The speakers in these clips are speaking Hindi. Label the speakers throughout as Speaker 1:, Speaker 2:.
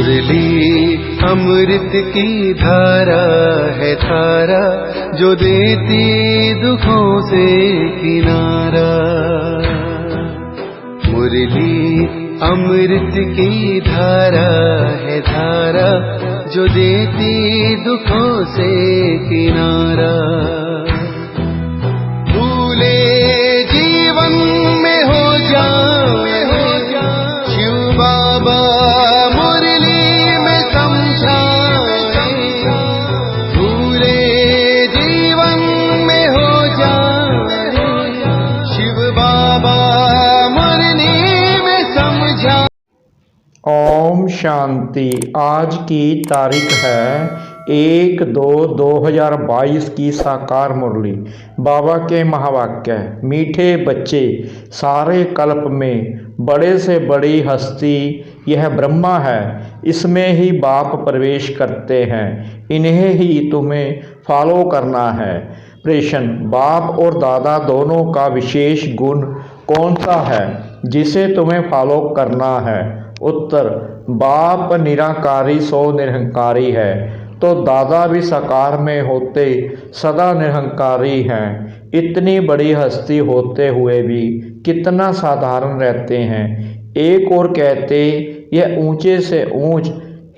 Speaker 1: मुरली अमृत की धारा है धारा, जो देती दुखों से किनारा। मुरली अमृत की धारा है धारा, जो देती दुखों से किनारा। भूले जीवन में हो जाए शिव बाबा मुरली में समझाए। भूले जीवन में हो जाए शिव बाबा मुरली में समझाए।
Speaker 2: ओम शांति। आज की तारीख है 1/2/2022 की साकार मुरली। बाबा के महावाक्य। मीठे बच्चे, सारे कल्प में बड़े से बड़ी हस्ती यह ब्रह्मा है। इसमें ही बाप प्रवेश करते हैं, इन्हें ही तुम्हें फॉलो करना है। प्रश्न, बाप और दादा दोनों का विशेष गुण कौन सा है जिसे तुम्हें फॉलो करना है? उत्तर, बाप निराकारी सो निरहंकारी है, तो दादा भी साकार में होते सदा निरहंकारी हैं। इतनी बड़ी हस्ती होते हुए भी कितना साधारण रहते हैं। एक और कहते यह ऊंचे से ऊंच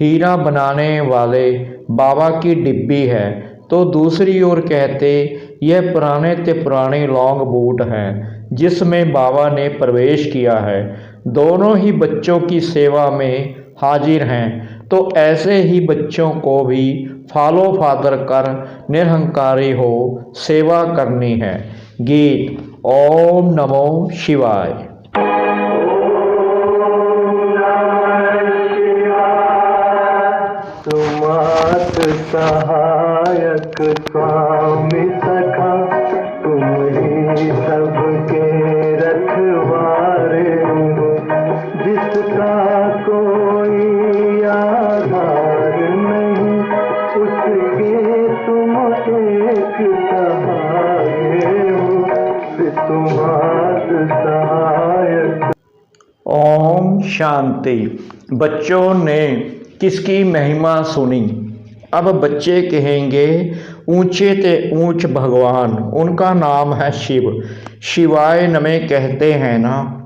Speaker 2: हीरा बनाने वाले बाबा की डिब्बी है, तो दूसरी ओर कहते यह पुराने ते पुराने लॉन्ग बूट हैं जिसमें बाबा ने प्रवेश किया है। दोनों ही बच्चों की सेवा में हाजिर हैं, तो ऐसे ही बच्चों को भी फॉलो फादर कर निरहंकारी हो सेवा करनी है। गीत। ओम नमो शिवाय।
Speaker 3: तुमात सहायक स्वामी सखा, तुम ही सबके रखवारे हो। जिसका कोई आधार नहीं, उसके तुम एक सहारे हो। तुमात सहायक।
Speaker 2: ओम शांति। बच्चों ने किसकी महिमा सुनी? अब बच्चे कहेंगे ऊंचे ते ऊंच भगवान, उनका नाम है शिव। शिवाय नमः कहते हैं ना,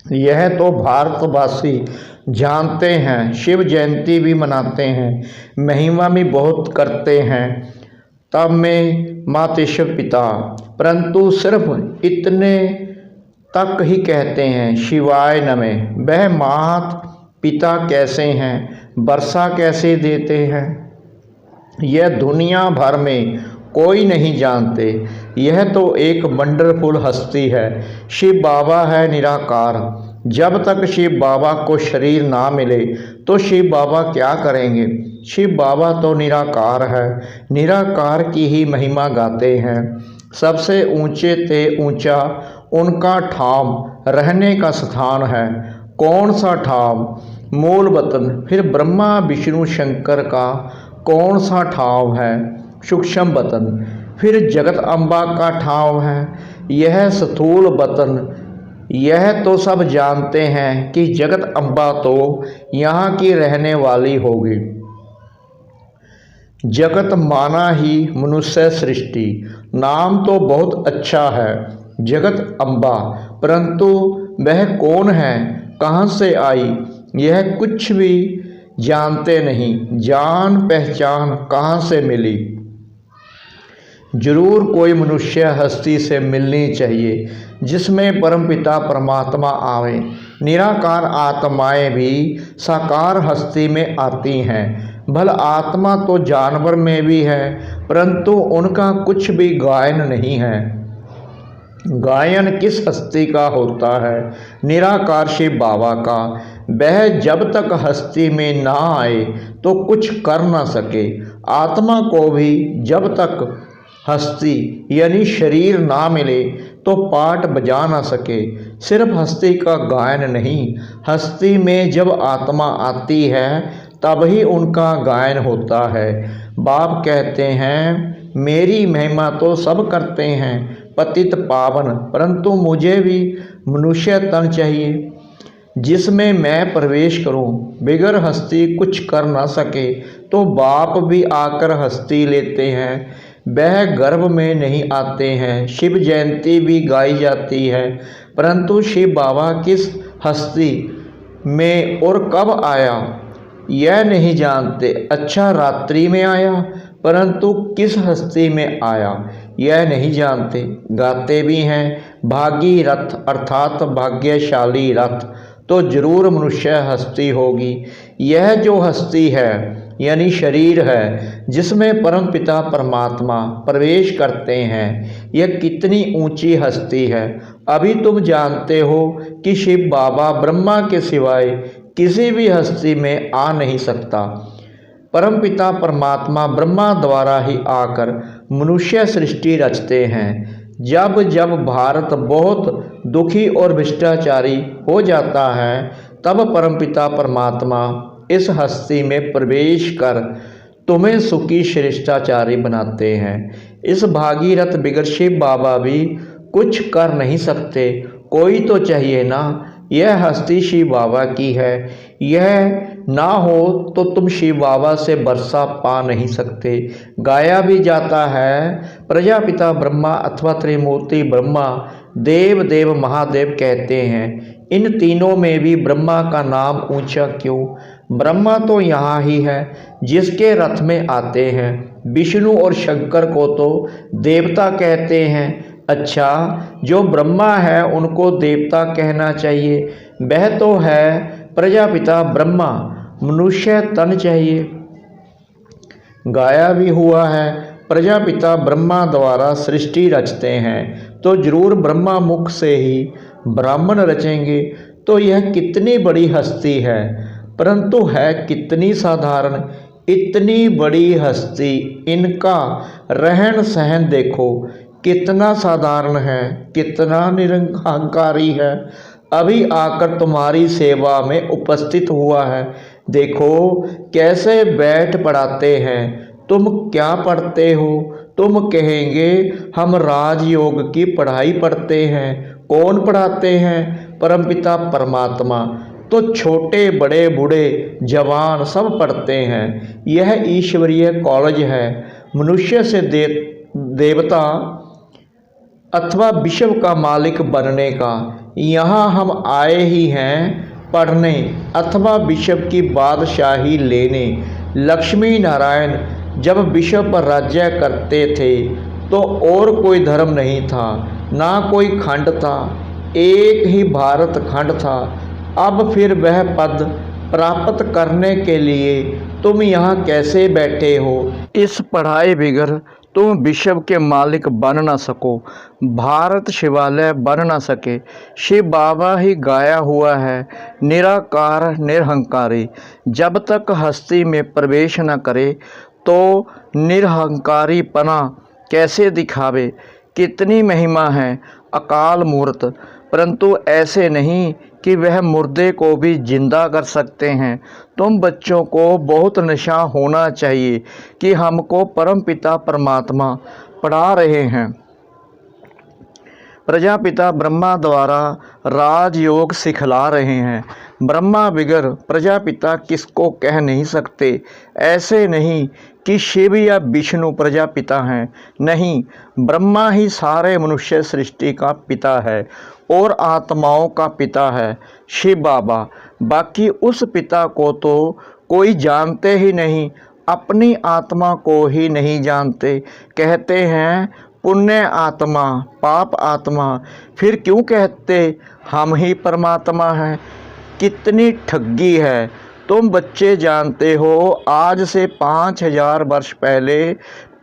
Speaker 2: यह तो भारतवासी जानते हैं। शिव जयंती भी मनाते हैं, महिमा भी बहुत करते हैं। तब में मातेश्वर पिता, परंतु सिर्फ इतने तक ही कहते हैं शिवाय नमः। वह मात पिता कैसे हैं, वर्षा कैसे देते हैं, यह दुनिया भर में कोई नहीं जानते। यह तो एक वंडरफुल हस्ती है। शिव बाबा है निराकार। जब तक शिव बाबा को शरीर ना मिले तो शिव बाबा क्या करेंगे? शिव बाबा तो निराकार है, निराकार की ही महिमा गाते हैं। सबसे ऊंचे ते ऊंचा उनका ठाम रहने का स्थान है। कौन सा ठाम? मूल वतन। फिर ब्रह्मा विष्णु शंकर का कौन सा ठाव है? सूक्ष्म वतन। फिर जगत अम्बा का ठाव है, यह स्थूल वतन। यह तो सब जानते हैं कि जगत अम्बा तो यहाँ की रहने वाली होगी। जगत माना ही मनुष्य सृष्टि। नाम तो बहुत अच्छा है जगत अम्बा, परंतु वह कौन है, कहाँ से आई, यह कुछ भी जानते नहीं। जान पहचान कहाँ से मिली? जरूर कोई मनुष्य हस्ती से मिलनी चाहिए जिसमें परमपिता परमात्मा आवे। निराकार आत्माएं भी साकार हस्ती में आती हैं। भल आत्मा तो जानवर में भी है, परंतु उनका कुछ भी गायन नहीं है। गायन किस हस्ती का होता है? निराकार शिव बाबा का। वह जब तक हस्ती में ना आए तो कुछ कर ना सके। आत्मा को भी जब तक हस्ती यानी शरीर ना मिले तो पाठ बजा ना सके। सिर्फ हस्ती का गायन नहीं, हस्ती में जब आत्मा आती है तब ही उनका गायन होता है। बाप कहते हैं मेरी महिमा तो सब करते हैं पतित पावन, परंतु मुझे भी मनुष्य तन चाहिए। जिसमें मैं प्रवेश करूं, बिगर हस्ती कुछ कर ना सके तो बाप भी आकर हस्ती लेते हैं, वह गर्भ में नहीं आते हैं। शिव जयंती भी गाई जाती है, परंतु शिव बाबा किस हस्ती में और कब आया यह नहीं जानते। अच्छा, रात्रि में आया, परंतु किस हस्ती में आया यह नहीं जानते। गाते भी हैं भागी रथ अर्थात भाग्यशाली रथ, तो जरूर मनुष्य हस्ती होगी। यह जो हस्ती है यानी शरीर है जिसमें परम पिता परमात्मा प्रवेश करते हैं, यह कितनी ऊंची हस्ती है। अभी तुम जानते हो कि शिव बाबा ब्रह्मा के सिवाय किसी भी हस्ती में आ नहीं सकता। परम पिता परमात्मा ब्रह्मा द्वारा ही आकर मनुष्य सृष्टि रचते हैं। जब जब भारत बहुत दुखी और भ्रष्टाचारी हो जाता है, तब परमपिता परमात्मा इस हस्ती में प्रवेश कर तुम्हें सुखी श्रेष्ठाचारी बनाते हैं। इस भागीरथ बिगर शिव बाबा भी कुछ कर नहीं सकते। कोई तो चाहिए ना। यह हस्ती शिव बाबा की है, यह ना हो तो तुम शिव बाबा से वर्षा पा नहीं सकते। गाया भी जाता है प्रजापिता ब्रह्मा अथवा त्रिमूर्ति ब्रह्मा देव देव महादेव कहते हैं। इन तीनों में भी ब्रह्मा का नाम ऊंचा क्यों? ब्रह्मा तो यहाँ ही है जिसके रथ में आते हैं। विष्णु और शंकर को तो देवता कहते हैं। अच्छा, जो ब्रह्मा है उनको देवता कहना चाहिए, वह तो है प्रजापिता ब्रह्मा। मनुष्य तन चाहिए। गाया भी हुआ है प्रजापिता ब्रह्मा द्वारा सृष्टि रचते हैं, तो जरूर ब्रह्मा मुख से ही ब्राह्मण रचेंगे। तो यह कितनी बड़ी हस्ती है, परंतु है कितनी साधारण। इतनी बड़ी हस्ती, इनका रहन सहन देखो कितना साधारण है, कितना निरंकारी है। अभी आकर तुम्हारी सेवा में उपस्थित हुआ है। देखो कैसे बैठ पढ़ाते हैं। तुम क्या पढ़ते हो? तुम कहेंगे हम राजयोग की पढ़ाई पढ़ते हैं। कौन पढ़ाते हैं? परमपिता परमात्मा। तो छोटे बड़े बूढ़े जवान सब पढ़ते हैं। यह ईश्वरीय कॉलेज है। मनुष्य से देवता अथवा विश्व का मालिक बनने का। यहाँ हम आए ही हैं पढ़ने अथवा विश्व की बादशाही लेने। लक्ष्मी नारायण जब विश्व पर राज्य करते थे तो और कोई धर्म नहीं था, ना कोई खंड था, एक ही भारत खंड था। अब फिर वह पद प्राप्त करने के लिए तुम यहाँ कैसे बैठे हो? इस पढ़ाई बिगर तुम विश्व के मालिक बन ना सको, भारत शिवालय बन ना सके। शिव बाबा ही गाया हुआ है निराकार निरहंकारी। जब तक हस्ती में प्रवेश न करे तो निरहंकारीपना कैसे दिखावे? कितनी महिमा है अकाल मूर्त, परंतु ऐसे नहीं कि वह मुर्दे को भी जिंदा कर सकते हैं। तुम बच्चों को बहुत नशा होना चाहिए कि हमको परमपिता परमात्मा पढ़ा रहे हैं। प्रजापिता ब्रह्मा द्वारा राजयोग सिखला रहे हैं। ब्रह्मा बिगर प्रजापिता किसको कह नहीं सकते। ऐसे नहीं कि शिव या विष्णु प्रजापिता हैं, नहीं, ब्रह्मा ही सारे मनुष्य सृष्टि का पिता है और आत्माओं का पिता है शिव बाबा। बाकी उस पिता को तो कोई जानते ही नहीं, अपनी आत्मा को ही नहीं जानते। कहते हैं पुण्य आत्मा पाप आत्मा, फिर क्यों कहते हम ही परमात्मा हैं? कितनी ठगी है। तुम बच्चे जानते हो आज से 5000 वर्ष पहले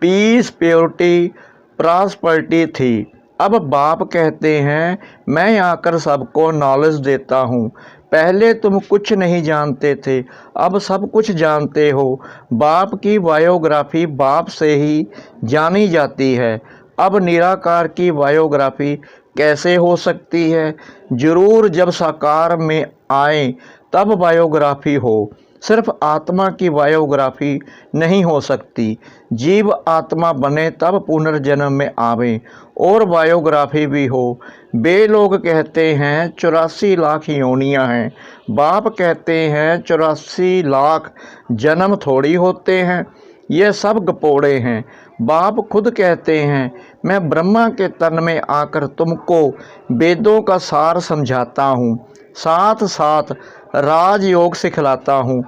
Speaker 2: पीस प्योरिटी प्रॉस्पेरिटी थी। अब बाप कहते हैं मैं आकर सबको नॉलेज देता हूँ। पहले तुम कुछ नहीं जानते थे, अब सब कुछ जानते हो। बाप की बायोग्राफी बाप से ही जानी जाती है। अब निराकार की बायोग्राफी कैसे हो सकती है? जरूर जब साकार में आए तब बायोग्राफी हो। सिर्फ आत्मा की बायोग्राफी नहीं हो सकती। जीव आत्मा बने तब पुनर्जन्म में आवे और बायोग्राफी भी हो। वे लोग कहते हैं 84 लाख योनियां हैं। बाप कहते हैं 84 लाख जन्म थोड़ी होते हैं, ये सब गपोड़े हैं। बाप खुद कहते हैं मैं ब्रह्मा के तन में आकर तुमको वेदों का सार समझाता हूँ, साथ साथ राजयोग सिखलाता हूँ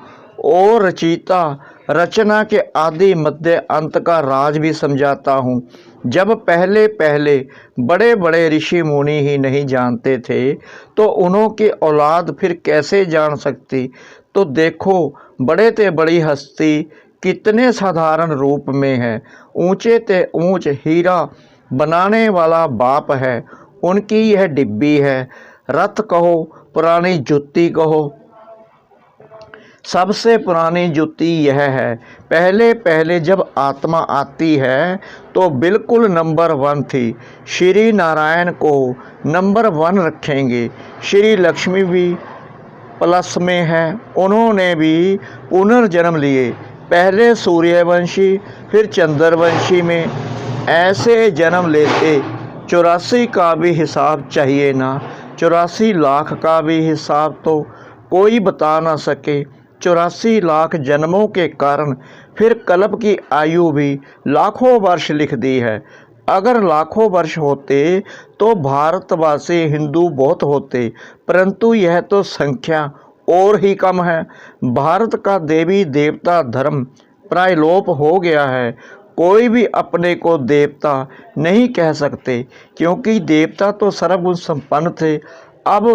Speaker 2: और रचयिता रचना के आदि मध्य अंत का राज भी समझाता हूँ। जब पहले पहले बड़े बड़े ऋषि मुनि ही नहीं जानते थे तो उन्हों की औलाद फिर कैसे जान सकती। तो देखो बड़े ते बड़ी हस्ती कितने साधारण रूप में है। ऊंचे ते ऊंच हीरा बनाने वाला बाप है, उनकी यह डिब्बी है। रथ कहो, पुरानी जुत्ती कहो, सबसे पुरानी जुत्ती यह है। पहले पहले जब आत्मा आती है तो बिल्कुल नंबर 1 थी। श्री नारायण को नंबर 1 रखेंगे। श्री लक्ष्मी भी प्लस में है, उन्होंने भी पुनर्जन्म लिए। पहले सूर्यवंशी फिर चंद्रवंशी में ऐसे जन्म लेते। 84 का भी हिसाब चाहिए ना, 84 लाख का भी हिसाब तो कोई बता ना सके। 84 लाख जन्मों के कारण फिर कल्प की आयु भी लाखों वर्ष लिख दी है। अगर लाखों वर्ष होते तो भारतवासी हिंदू बहुत होते, परंतु यह तो संख्या और ही कम है। भारत का देवी देवता धर्म प्राय लोप हो गया है। कोई भी अपने को देवता नहीं कह सकते, क्योंकि देवता तो सर्वगुण संपन्न थे, अब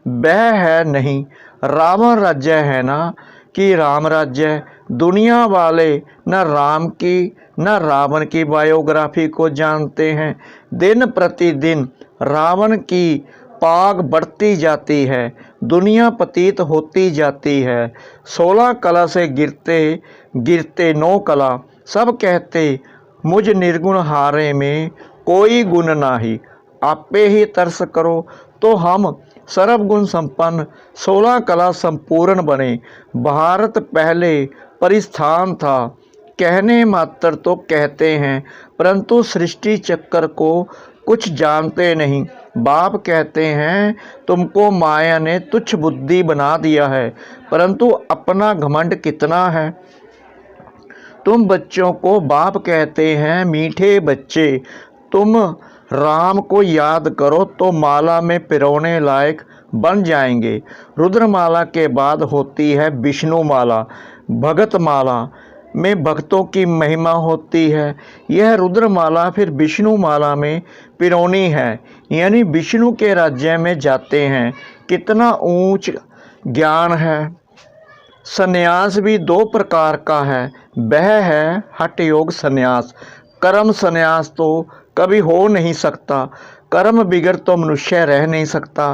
Speaker 2: वह है नहीं। रावण राज्य है ना कि राम राज्य। दुनिया वाले न राम की न रावण की बायोग्राफी को जानते हैं। दिन प्रतिदिन रावण की पाग बढ़ती जाती है, दुनिया पतित होती जाती है। 16 कला से गिरते गिरते 9 कला। सब कहते मुझ निर्गुण हारे में कोई गुण नाही, आपे ही तरस करो तो हम सर्वगुण संपन्न 16 कला संपूर्ण बने। भारत पहले परिस्थान था, कहने मात्र तो कहते हैं, परंतु सृष्टि चक्कर को कुछ जानते नहीं। बाप कहते हैं तुमको माया ने तुच्छ बुद्धि बना दिया है, परंतु अपना घमंड कितना है। तुम बच्चों को बाप कहते हैं मीठे बच्चे। तुम राम को याद करो तो माला में पिरोने लायक बन जाएंगे। रुद्रमाला के बाद होती है विष्णु माला। भगत माला में भक्तों की महिमा होती है। यह रुद्रमाला फिर विष्णु माला में पिरोनी है, यानी विष्णु के राज्य में जाते हैं। कितना ऊंच ज्ञान है। संन्यास भी 2 प्रकार का है, वह है हठ योग संन्यास। कर्म संन्यास तो कभी हो नहीं सकता, कर्म बिगड़ तो मनुष्य रह नहीं सकता।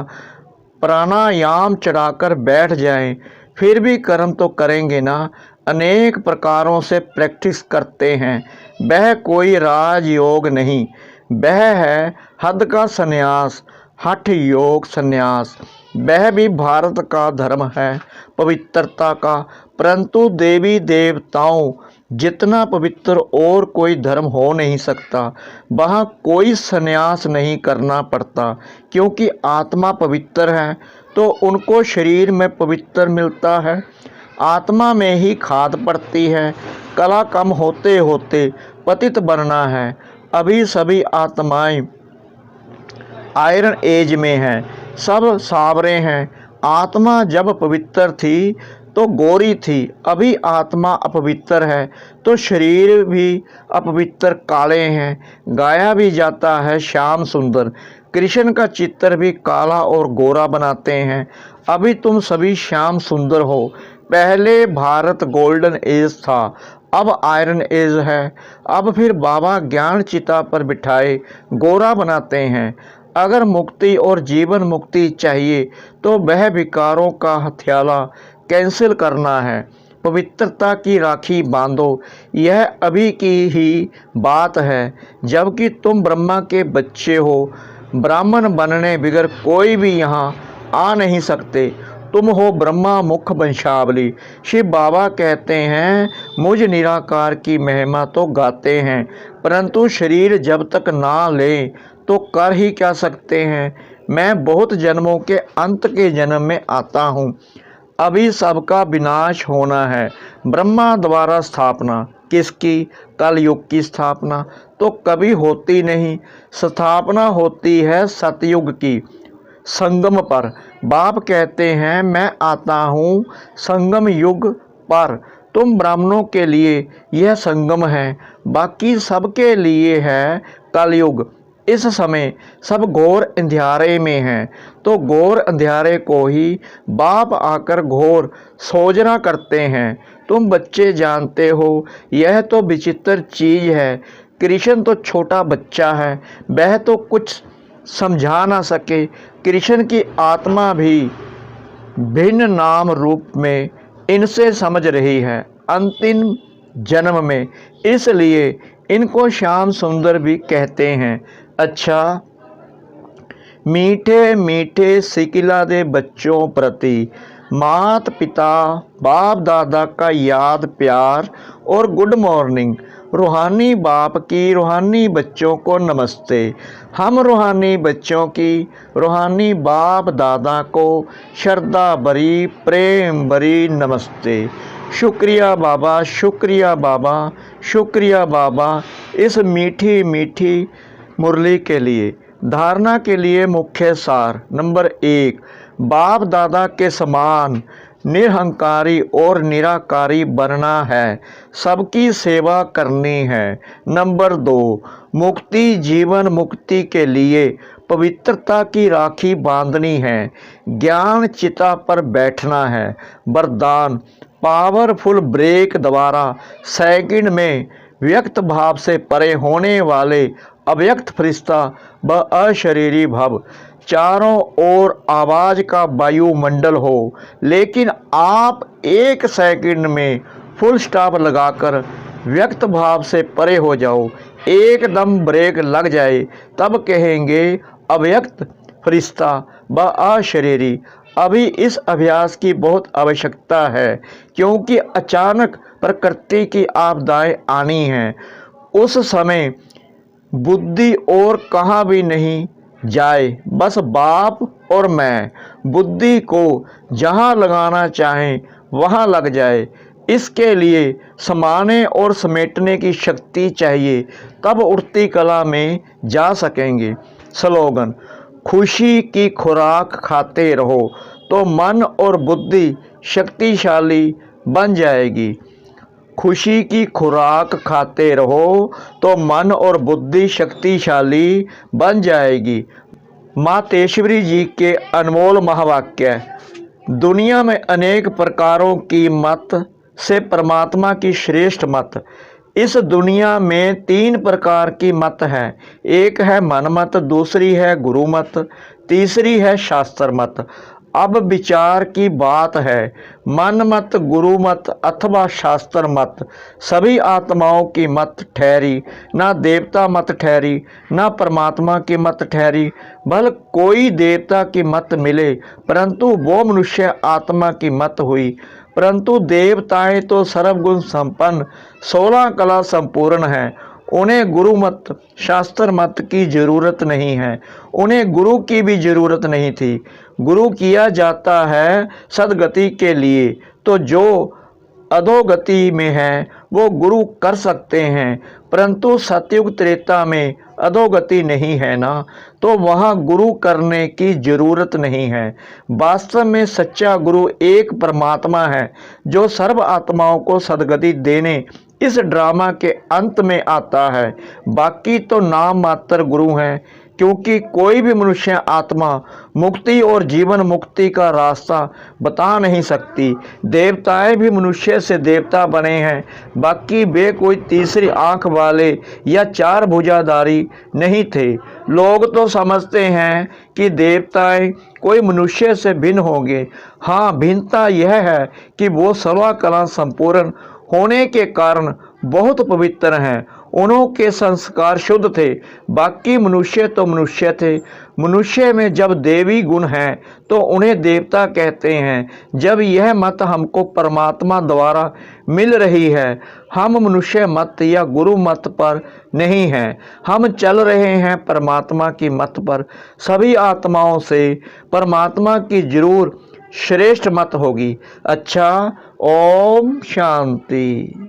Speaker 2: प्राणायाम चढ़ाकर बैठ जाएं, फिर भी कर्म तो करेंगे ना। अनेक प्रकारों से प्रैक्टिस करते हैं, वह कोई राजयोग नहीं, वह है हद का संन्यास, हठ योग संन्यास। वह भी भारत का धर्म है, पवित्रता का, परंतु देवी देवताओं जितना पवित्र और कोई धर्म हो नहीं सकता। वहाँ कोई संन्यास नहीं करना पड़ता, क्योंकि आत्मा पवित्र है तो उनको शरीर में पवित्र मिलता है। आत्मा में ही खाद पड़ती है। कला कम होते होते पतित बनना है। अभी सभी आत्माएं आयरन एज में हैं, सब सावरे हैं। आत्मा जब पवित्र थी तो गोरी थी, अभी आत्मा अपवित्र है तो शरीर भी अपवित्र काले हैं। गाया भी जाता है श्याम सुंदर। कृष्ण का चित्र भी काला और गोरा बनाते हैं। अभी तुम सभी श्याम सुंदर हो। पहले भारत गोल्डन एज था, अब आयरन एज है। अब फिर बाबा ज्ञान चिता पर बिठाए गोरा बनाते हैं। अगर मुक्ति और जीवन मुक्ति चाहिए तो वह विकारों का हथियाला कैंसिल करना है। पवित्रता की राखी बांधो, यह अभी की ही बात है, जबकि तुम ब्रह्मा के बच्चे हो। ब्राह्मण बनने बिगर कोई भी यहाँ आ नहीं सकते। तुम हो ब्रह्मा मुख वंशावली। शिव बाबा कहते हैं मुझ निराकार की महिमा तो गाते हैं, परंतु शरीर जब तक ना ले तो कर ही क्या सकते हैं। मैं बहुत जन्मों के अंत के जन्म में आता हूँ, अभी सबका विनाश होना है। ब्रह्मा द्वारा स्थापना किसकी? कलयुग की स्थापना तो कभी होती नहीं, स्थापना होती है सतयुग की, संगम पर। बाप कहते हैं मैं आता हूँ संगम युग पर। तुम ब्राह्मणों के लिए यह संगम है, बाकी सबके लिए है कलयुग। इस समय सब घोर अंधियारे में हैं, तो घोर अंधियारे को ही बाप आकर घोर सोजना करते हैं। तुम बच्चे जानते हो यह तो विचित्र चीज़ है। कृष्ण तो छोटा बच्चा है, वह तो कुछ समझा ना सके। कृष्ण की आत्मा भी भिन्न नाम रूप में इनसे समझ रही है अंतिम जन्म में, इसलिए इनको श्याम सुंदर भी कहते हैं। अच्छा, मीठे मीठे सिकिला दे बच्चों प्रति मात पिता बाप दादा का याद प्यार और गुड मॉर्निंग। रूहानी बाप की रूहानी बच्चों को नमस्ते। हम रूहानी बच्चों की रूहानी बाप दादा को श्रद्धा भरी प्रेम भरी नमस्ते। शुक्रिया बाबा, शुक्रिया बाबा, शुक्रिया बाबा इस मीठी मीठी मुरली के लिए। धारणा के लिए मुख्य सार नंबर 1, बाप दादा के समान निरहंकारी और निराकारी बनना है, सबकी सेवा करनी है। नंबर 2, मुक्ति जीवन मुक्ति के लिए पवित्रता की राखी बांधनी है, ज्ञान चिता पर बैठना है। वरदान, पावरफुल ब्रेक द्वारा सेकंड में व्यक्त भाव से परे होने वाले अव्यक्त फरिश्ता व अशरीरी भव, चारों ओर आवाज़ का वायुमंडल हो, लेकिन आप 1 सेकंड में फुल स्टॉप लगाकर व्यक्त भाव से परे हो जाओ, एकदम ब्रेक लग जाए, तब कहेंगे अव्यक्त फरिश्ता व अशरीरी। अभी इस अभ्यास की बहुत आवश्यकता है, क्योंकि अचानक प्रकृति की आपदाएं आनी हैं। उस समय बुद्धि और कहाँ भी नहीं जाए, बस बाप और मैं बुद्धि को जहाँ लगाना चाहें वहाँ लग जाए। इसके लिए समाने और समेटने की शक्ति चाहिए, तब उड़ती कला में जा सकेंगे। स्लोगन, खुशी की खुराक खाते रहो तो मन और बुद्धि शक्तिशाली बन जाएगी। खुशी की खुराक खाते रहो तो मन और बुद्धि शक्तिशाली बन जाएगी। मातेश्वरी जी के अनमोल महावाक्य। दुनिया में अनेक प्रकारों की मत से परमात्मा की श्रेष्ठ मत। इस दुनिया में 3 प्रकार की मत है। एक है मन मत, दूसरी है गुरु मत, तीसरी है शास्त्र मत। अब विचार की बात है, मन मत, गुरु मत अथवा शास्त्र मत सभी आत्माओं की मत ठहरी, ना देवता मत ठहरी, ना परमात्मा की मत ठहरी। भल कोई देवता की मत मिले, परंतु वो मनुष्य आत्मा की मत हुई। परंतु देवताएं तो सर्वगुण संपन्न 16 कला संपूर्ण हैं, उन्हें गुरु मत शास्त्र मत की जरूरत नहीं है। उन्हें गुरु की भी जरूरत नहीं थी। गुरु किया जाता है सदगति के लिए, तो जो अधोगति में है वो गुरु कर सकते हैं, परंतु सतयुग त्रेता में अधोगति नहीं है ना, तो वहाँ गुरु करने की जरूरत नहीं है। वास्तव में सच्चा गुरु एक परमात्मा है, जो सर्व आत्माओं को सदगति देने इस ड्रामा के अंत में आता है। बाकी तो नाम मात्र गुरु हैं, क्योंकि कोई भी मनुष्य आत्मा मुक्ति और जीवन मुक्ति का रास्ता बता नहीं सकती। देवताएं भी मनुष्य से देवता बने हैं, बाकी वे कोई तीसरी आंख वाले या 4 भुजाधारी नहीं थे। लोग तो समझते हैं कि देवताएं कोई मनुष्य से भिन्न होंगे। हाँ, भिन्नता यह है कि वो 16 कला संपूर्ण होने के कारण बहुत पवित्र हैं, उन्हों के संस्कार शुद्ध थे। बाकी मनुष्य तो मनुष्य थे, मनुष्य में जब देवी गुण है तो उन्हें देवता कहते हैं। जब यह मत हमको परमात्मा द्वारा मिल रही है, हम मनुष्य मत या गुरु मत पर नहीं हैं, हम चल रहे हैं परमात्मा की मत पर। सभी आत्माओं से परमात्मा की जरूर श्रेष्ठ मत होगी। अच्छा, ओम शांति।